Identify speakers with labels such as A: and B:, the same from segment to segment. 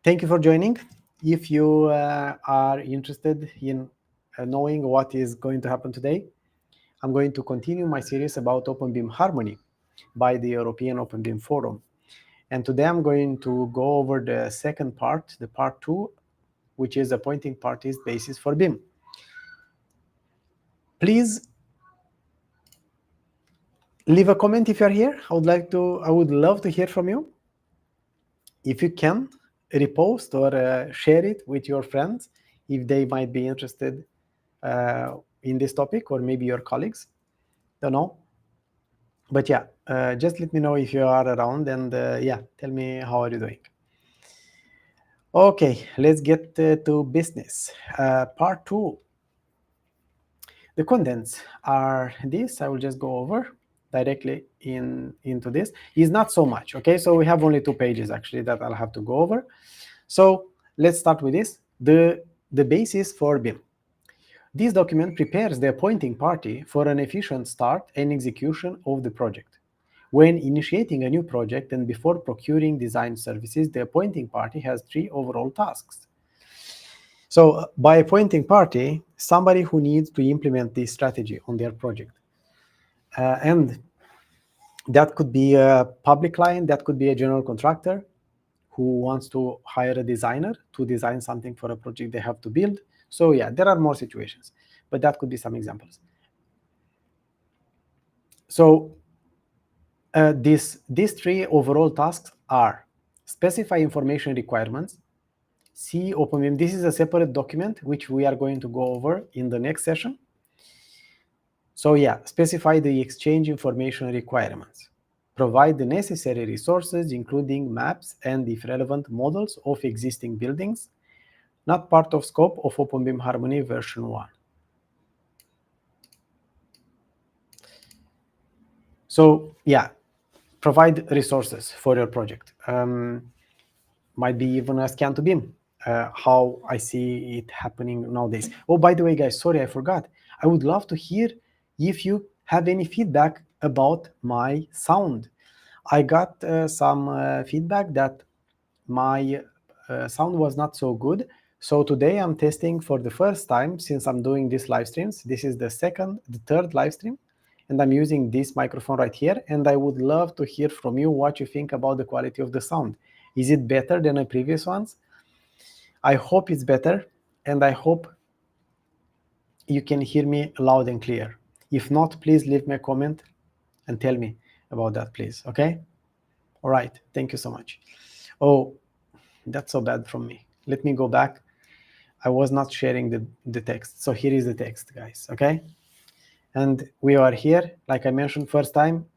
A: Thank you for joining. If you are interested in knowing what is going to happen today, I'm going to continue my series about openBIM Harmony by the European openBIM Forum. And today I'm going to go over the second part, the part 2, which is appointing parties basis for BIM. Please leave a comment if you're here. I would love to hear from you. If you can, repost or share it with your friends if they might be interested in this topic, or maybe your colleagues. Don't know. But yeah, just let me know if you are around, and yeah, tell me how are you doing. Okay, let's get to business. Part 2. The contents are this. I will just go over directly into this. Is not so much, okay? So we have only 2 pages actually that I'll have to go over. So let's start with this, the basis for BIM. This document prepares the appointing party for an efficient start and execution of the project. When initiating a new project and before procuring design services, the appointing party has 3 overall tasks. So by appointing party, somebody who needs to implement this strategy on their project. And that could be a public client, that could be a general contractor who wants to hire a designer to design something for a project they have to build. So yeah, there are more situations, but that could be some examples. So these 3 overall tasks are: specify information requirements, see openBIM. This is a separate document which we are going to go over in the next session. So yeah, specify the exchange information requirements. Provide the necessary resources, including maps and, if relevant, models of existing buildings, not part of scope of openBIM Harmony version 1. So yeah, provide resources for your project. Might be even a scan to BIM, how I see it happening nowadays. Oh, by the way, guys, sorry, I forgot. I would love to hear if you have any feedback about my sound. I got some feedback that my sound was not so good. So today I'm testing for the first time since I'm doing these live streams. This is the third live stream, and I'm using this microphone right here. And I would love to hear from you what you think about the quality of the sound. Is it better than the previous ones? I hope it's better, and I hope you can hear me loud and clear. If not, please leave me a comment and tell me about that, please, okay? All right, thank you so much. Oh, that's so bad from me. Let me go back. I was not sharing the text. So here is the text, guys, okay? And we are here, like I mentioned first time,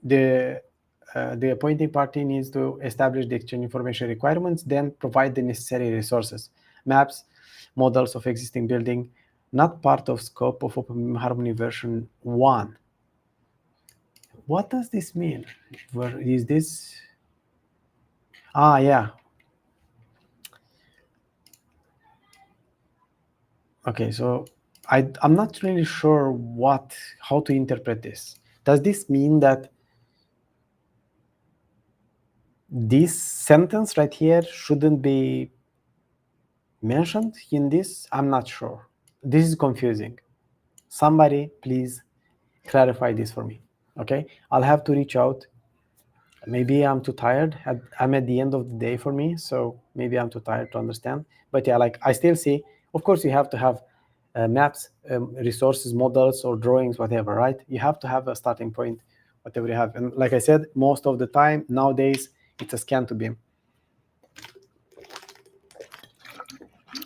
A: the appointing party needs to establish the exchange information requirements, then provide the necessary resources, maps, models of existing building, not part of scope of openBIM Harmony version 1. What does this mean? Where is this? Ah, yeah. Okay, so I'm not really sure how to interpret this. Does this mean that this sentence right here shouldn't be mentioned in this? I'm not sure. This is confusing. Somebody please clarify this for me, okay? I'll have to reach out. Maybe I'm too tired. I'm at the end of the day for me, so maybe I'm too tired to understand. But yeah, like I still see, of course you have to have maps, resources, models, or drawings, whatever, right? You have to have a starting point, whatever you have. And like I said, most of the time nowadays, it's a scan to BIM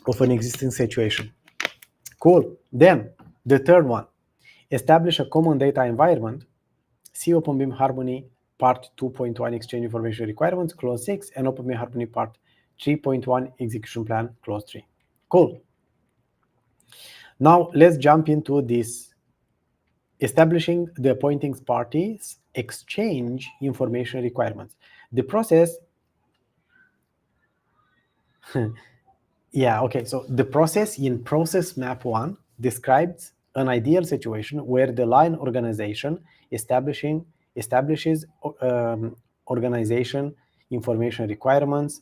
A: of an existing situation. Cool. Then the third one, establish a common data environment. See openBIM Harmony Part 2.1 Exchange Information Requirements, Clause 6, and openBIM Harmony Part 3.1 Execution Plan, Clause 3. Cool. Now let's jump into this. Establishing the appointing parties exchange information requirements. The process, yeah, okay, so the process in Process Map 1 describes an ideal situation where the line organization establishes organization information requirements,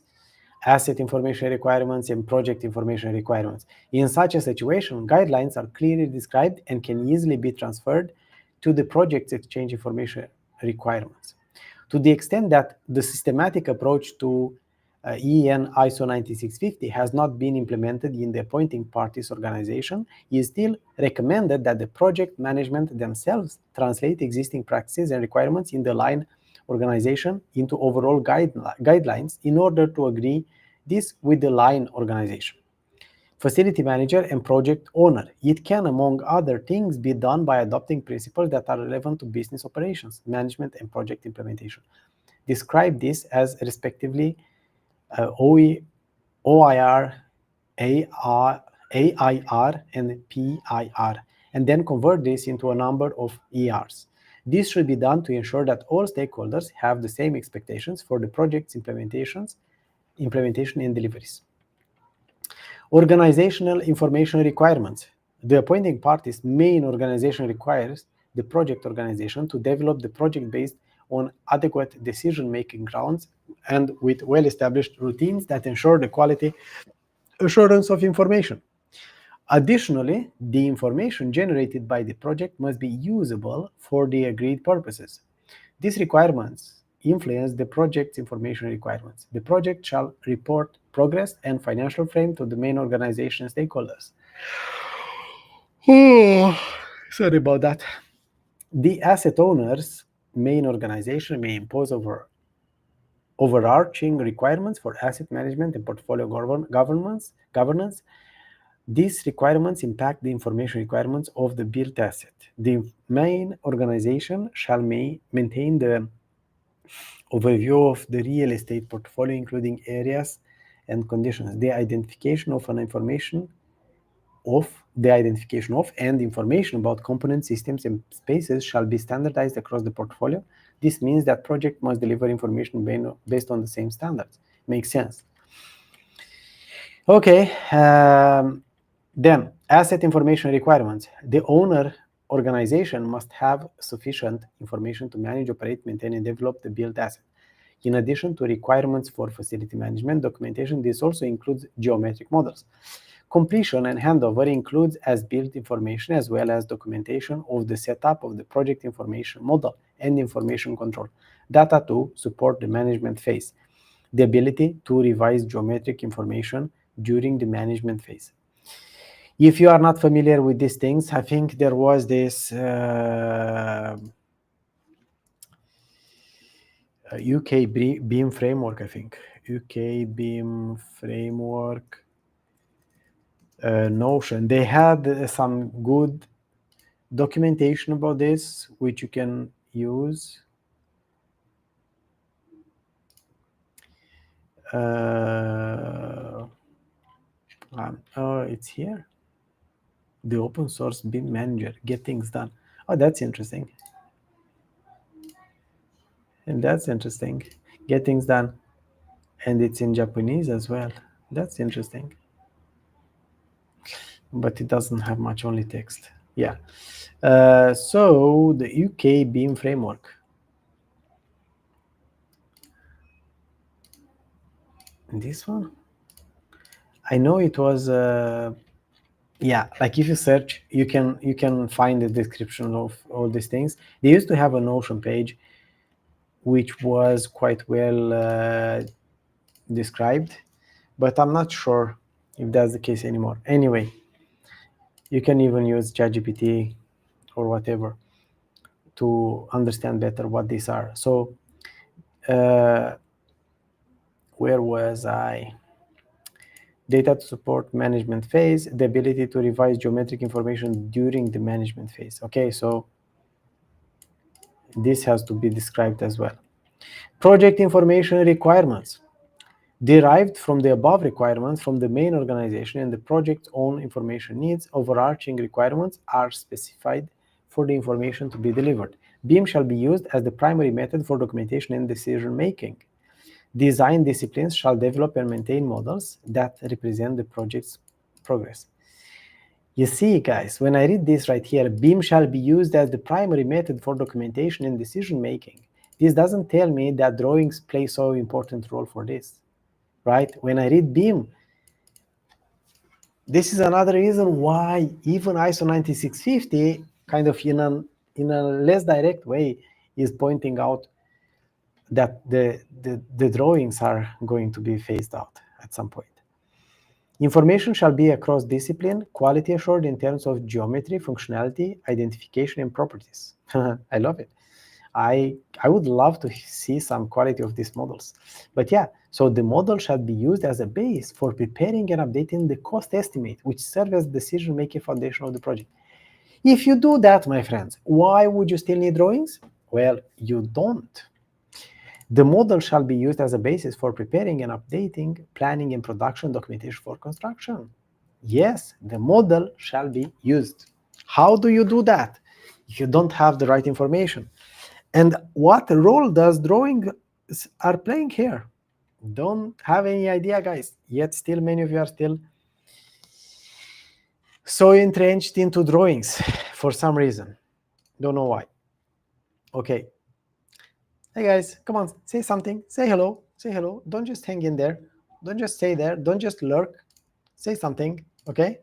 A: asset information requirements, and project information requirements. In such a situation, guidelines are clearly described and can easily be transferred to the project's exchange information requirements. To the extent that the systematic approach to EN ISO 9650 has not been implemented in the appointing parties organization, it is still recommended that the project management themselves translate existing practices and requirements in the line organization into overall guidelines in order to agree this with the line organization, facility manager, and project owner. It can, among other things, be done by adopting principles that are relevant to business operations, management, and project implementation. Describe this as respectively OIR, AIR, and PIR, and then convert this into a number of ERs. This should be done to ensure that all stakeholders have the same expectations for the project's implementation and deliveries. Organizational information requirements. The appointing party's main organization requires the project organization to develop the project based on adequate decision-making grounds and with well-established routines that ensure the quality assurance of information. Additionally, the information generated by the project must be usable for the agreed purposes. These requirements influence the project's information requirements. The project shall report progress and financial frame to the main organization stakeholders. Sorry about that. The asset owner's main organization may impose overarching requirements for asset management and portfolio governance. These requirements impact the information requirements of the built asset. The main organization shall maintain the overview of the real estate portfolio, including areas and conditions. The identification of and information about component systems and spaces shall be standardized across the portfolio. This means that project must deliver information based on the same standards. Makes sense. Okay, then asset information requirements. The owner organization must have sufficient information to manage, operate, maintain, and develop the built asset. In addition to requirements for facility management documentation, this also includes geometric models. Completion and handover includes as-built information as well as documentation of the setup of the project information model and information control, data to support the management phase, the ability to revise geometric information during the management phase. If you are not familiar with these things, I think there was this UK BIM framework, I think. UK BIM framework. Notion. They had some good documentation about this, which you can use. Oh, it's here. The open source BIM manager, get things done. Oh, that's interesting. And that's interesting. Get things done. And it's in Japanese as well. That's interesting. But it doesn't have much, only text. Yeah. So the UK BIM framework. This one? I know it was yeah, like if you search, you can find the description of all these things. They used to have a Notion page which was quite well described, but I'm not sure if that's the case anymore. Anyway, you can even use ChatGPT or whatever to understand better what these are. So where was I? Data to support management phase, the ability to revise geometric information during the management phase. Okay, so this has to be described as well. Project information requirements. Derived from the above requirements from the main organization and the project's own information needs, overarching requirements are specified for the information to be delivered. BIM shall be used as the primary method for documentation and decision making. Design disciplines shall develop and maintain models that represent the project's progress. You see, guys, when I read this right here, BIM shall be used as the primary method for documentation and decision making. This doesn't tell me that drawings play so important role for this. right? When I read BIM, this is another reason why even ISO 9650, kind of in a less direct way, is pointing out that the drawings are going to be phased out at some point. Information shall be across discipline, quality assured in terms of geometry, functionality, identification, and properties. I love it. I would love to see some quality of these models. But yeah, so the model shall be used as a base for preparing and updating the cost estimate, which serves as decision-making foundation of the project. If you do that, my friends, why would you still need drawings? Well, you don't. The model shall be used as a basis for preparing and updating planning and production documentation for construction. Yes, the model shall be used. How do you do that if you don't have the right information? And what role does drawings are playing here? Don't have any idea, guys. Yet still many of you are still so entrenched into drawings for some reason. Don't know why. Okay. Hey guys, come on, say something. Say hello. Say hello. Don't just hang in there. Don't just stay there. Don't just lurk. Say something, okay?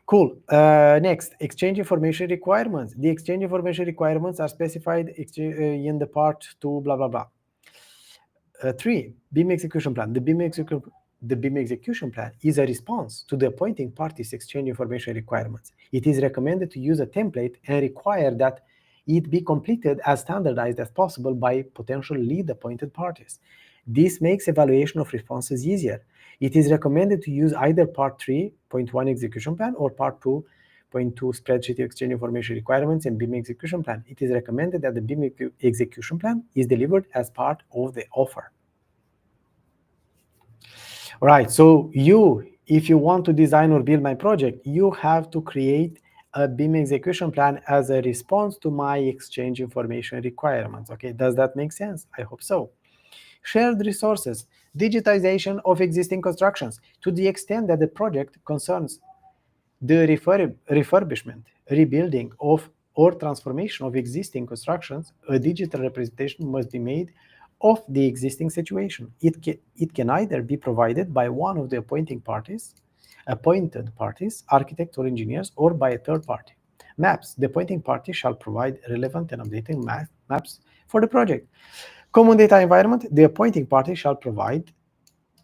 A: Cool. Next, exchange information requirements. The exchange information requirements are specified in the part 2, blah, blah, blah. 3, BIM execution plan. The BIM execution plan is a response to the appointing parties' exchange information requirements. It is recommended to use a template and require that it be completed as standardized as possible by potential lead appointed parties. This makes evaluation of responses easier. It is recommended to use either Part 3.1 execution plan or Part 2.2 spreadsheet exchange information requirements and BIM execution plan. It is recommended that the BIM execution plan is delivered as part of the offer. All right, so if you want to design or build my project, you have to create a BIM execution plan as a response to my exchange information requirements. Okay, does that make sense? I hope so. Shared resources, digitization of existing constructions to the extent that the project concerns the refurbishment, rebuilding of or transformation of existing constructions, a digital representation must be made of the existing situation. It can either be provided by one of the appointed parties, architects or engineers, or by a third party. Maps. The appointing party shall provide relevant and updated maps for the project. Common data environment. The appointing party shall provide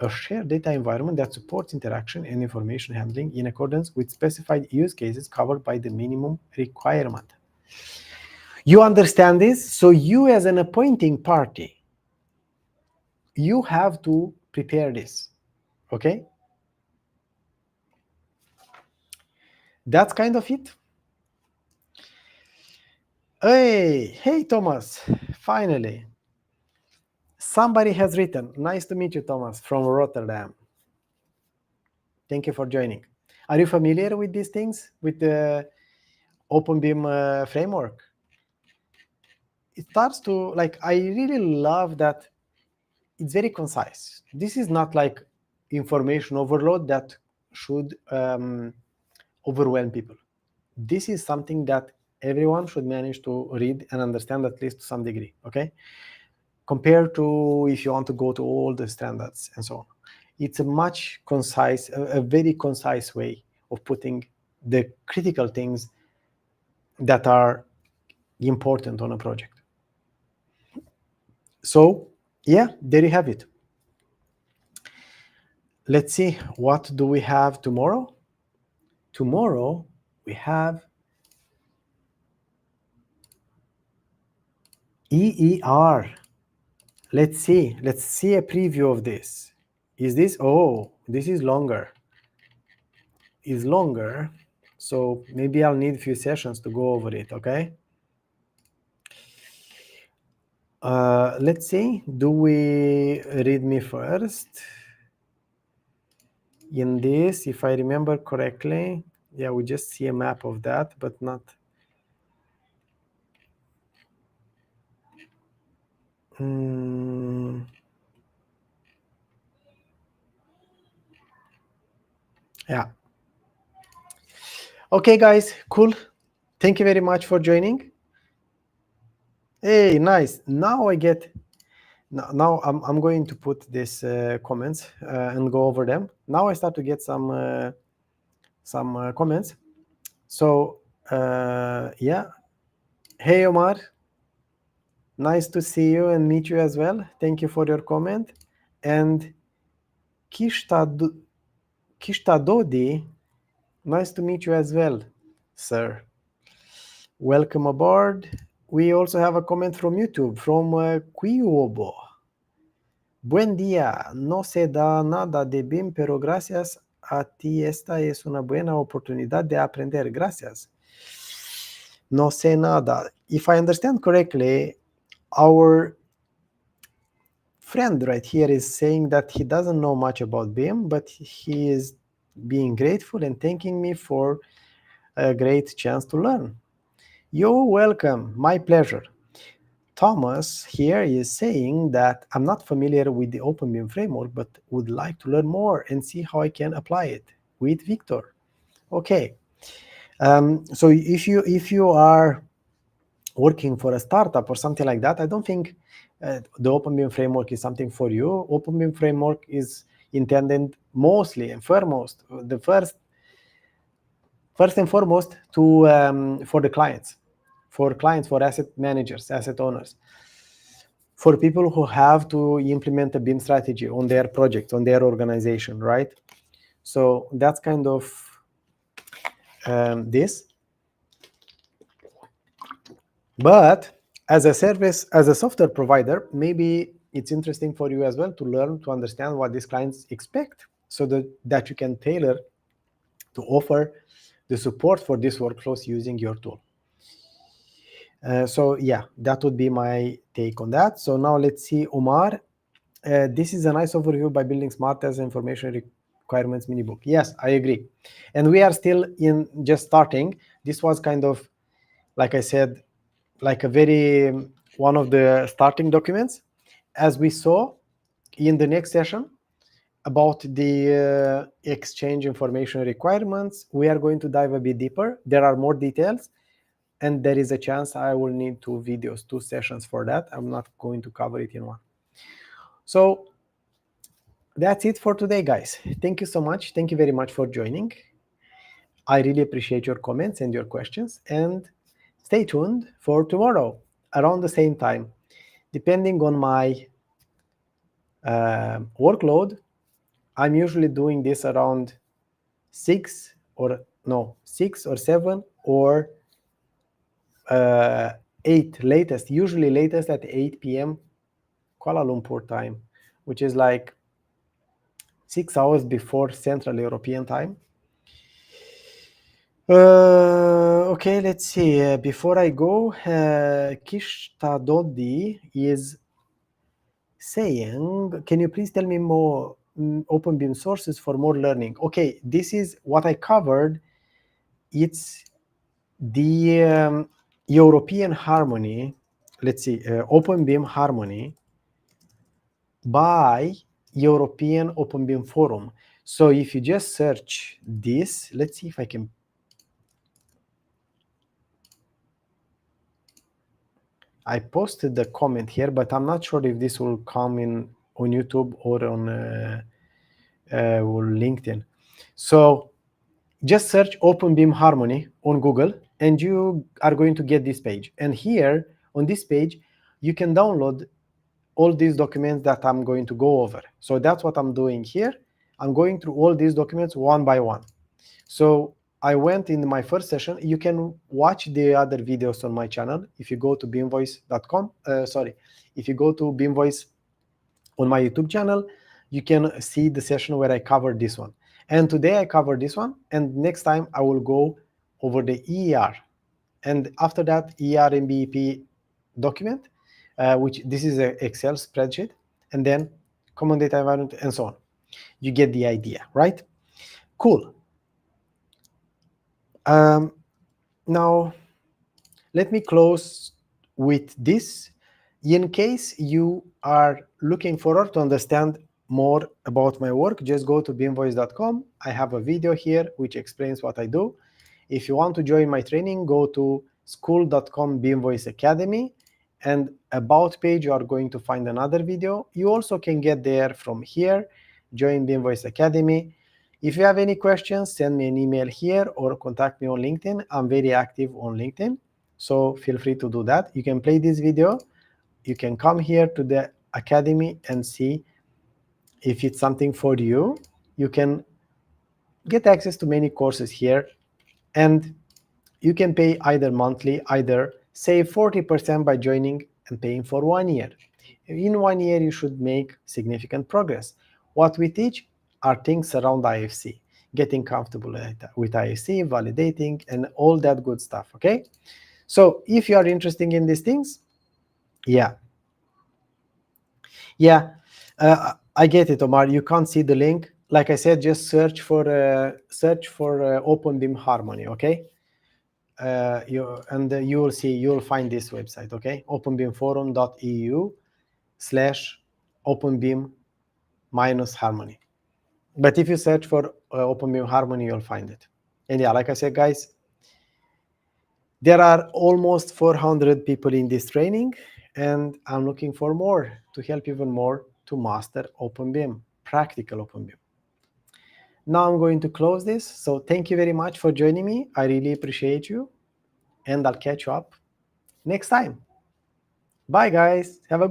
A: a shared data environment that supports interaction and information handling in accordance with specified use cases covered by the minimum requirement. You understand this? So you as an appointing party, you have to prepare this, okay? That's kind of it. Hey, Thomas, finally. Somebody has written, nice to meet you, Thomas, from Rotterdam. Thank you for joining. Are you familiar with these things, with the openBIM framework? It starts to, like, I really love that it's very concise. This is not like information overload that should overwhelm people. This is something that everyone should manage to read and understand at least to some degree, okay? Compared to if you want to go to all the standards and so on. It's a much concise, a very concise way of putting the critical things that are important on a project. So yeah, there you have it. Let's see, what do we have tomorrow? Tomorrow we have EER. Let's see a preview of this. Is this, oh, this is longer. Is longer, so maybe I'll need a few sessions to go over it, okay? Let's see, do we read me first? In this, if I remember correctly, yeah, we just see a map of that, but not. Yeah. Okay, guys, cool. Thank you very much for joining. Hey, nice. Now I get Now I'm going to put these comments and go over them. Now I start to get some comments. So yeah, hey Omar, nice to see you and meet you as well. Thank you for your comment. And Kishtadodi, nice to meet you as well, sir. Welcome aboard. We also have a comment from YouTube, from Quiobo. Buen día, no se da nada de BIM, pero gracias a ti esta es una buena oportunidad de aprender. Gracias. No sé nada. If I understand correctly, our friend right here is saying that he doesn't know much about BIM, but he is being grateful and thanking me for a great chance to learn. You're welcome. My pleasure. Thomas here is saying that I'm not familiar with the openBIM framework, but would like to learn more and see how I can apply it with Victor. Okay. So if you are working for a startup or something like that, I don't think the openBIM framework is something for you. openBIM framework is intended mostly and foremost, the first and foremost, to for the clients, for asset managers, asset owners, for people who have to implement a BIM strategy on their project, on their organization, right? So that's kind of this. But as a service, as a software provider, maybe it's interesting for you as well to learn, to understand what these clients expect, so that you can tailor to offer the support for these workflows using your tool. So yeah, that would be my take on that. So now let's see, Omar. This is a nice overview by Building Smart as information requirements mini book. Yes, I agree. And we are still in just starting. This was kind of, like I said, like a very one of the starting documents. As we saw in the next session about the exchange information requirements, we are going to dive a bit deeper. There are more details, and there is a chance I will need 2 videos, 2 sessions for that. I'm not going to cover it in one. So that's it for today, guys. Thank you so much. Thank you very much for joining. I really appreciate your comments and your questions, and stay tuned for tomorrow around the same time. Depending on my workload, I'm usually doing this around 6 or 7 or 8 latest, usually latest at 8 p.m. Kuala Lumpur time, which is like 6 hours before Central European time. Okay, let's see. Before I go, Kishtadodi is saying, can you please tell me more openBIM sources for more learning? Okay, this is what I covered. It's the European Harmony. Let's see, openBIM Harmony by European openBIM Forum. So if you just search this, let's see if I can. I posted the comment here, but I'm not sure if this will come in on YouTube or on LinkedIn. So just search openBIM Harmony on Google, and you are going to get this page. And here on this page, you can download all these documents that I'm going to go over. So that's what I'm doing here. I'm going through all these documents one by one. So I went in my first session. You can watch the other videos on my channel. If you go to bimvoice.com, if you go to BIMvoice on my YouTube channel, you can see the session where I covered this one. And today I covered this one, and next time I will go over the ER. And after that, ER and BEP document, which this is an Excel spreadsheet, and then common data environment and so on. You get the idea, right? Cool. Now, let me close with this. In case you are looking forward to understand more about my work, just go to bimvoice.com. I have a video here which explains what I do. If you want to join my training, go to school.com BIMvoice Academy, and about page you are going to find another video. You also can get there from here, join BIM Voice Academy. If you have any questions, send me an email here or contact me on LinkedIn. I'm very active on LinkedIn, so feel free to do that. You can play this video, you can come here to the academy and see if it's something for you. You can get access to many courses here, and you can pay either monthly, either save 40% by joining and paying for 1 year. In 1 year, you should make significant progress. What we teach are things around IFC, getting comfortable with IFC, validating, and all that good stuff, okay? So if you are interested in these things, yeah. I get it, Omar. You can't see the link. Like I said, just search for openBIM Harmony, okay? You will see, you will find this website, okay? openbimforum.eu/openBIM-harmony. But if you search for openBIM Harmony, you'll find it. And yeah, like I said, guys, there are almost 400 people in this training, and I'm looking for more to help even more to master openBIM, practical openBIM. Now I'm going to close this. So thank you very much for joining me. I really appreciate you, and I'll catch you up next time. Bye, guys. Have a good